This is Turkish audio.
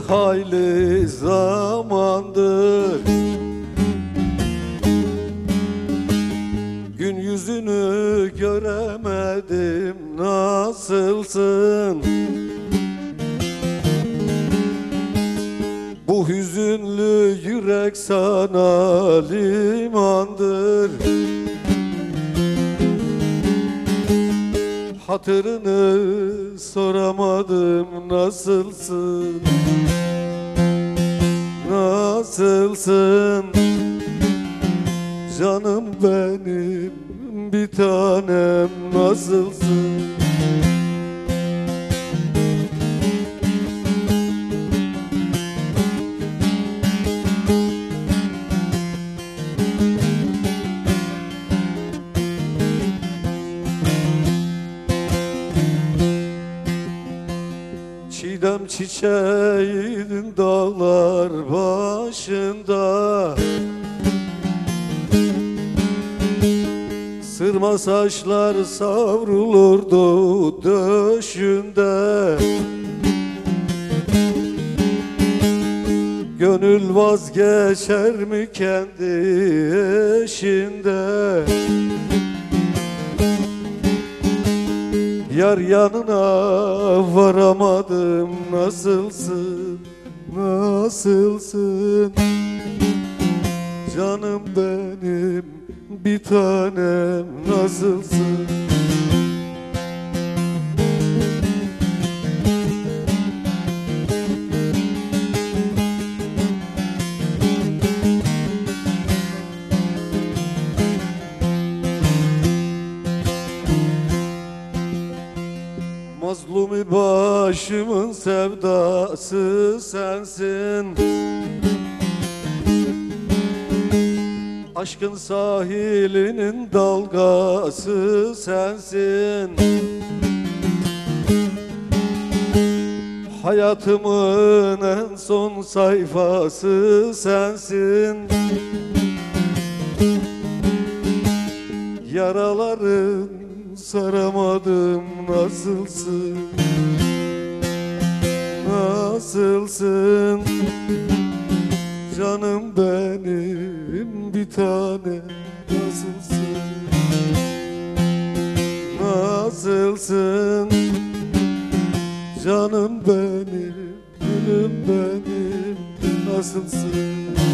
hayli zamandır gün yüzünü göremedim, nasılsın? Bu hüzünlü yürek sana limandır. Hatırını soramadım, nasılsın? Nasılsın? Canım benim, bir tanem, nasılsın? Çiğdem çiçeğin dağlar başında, sırma saçlar savrulurdu döşünde. Gönül vazgeçer mi kendi eşinde? Yar yanına varamadım, nasılsın? Nasılsın? Canım benim, bir tanem, nasılsın? Mazlumi başımın sevdası sensin. Aşkın sahilinin dalgası sensin. Hayatımın en son sayfası sensin. Yaraların saramadım, nasılsın? Nasılsın? Canım benim, bir tane, nasılsın? Nasılsın? Canım benim, gülüm benim, nasılsın?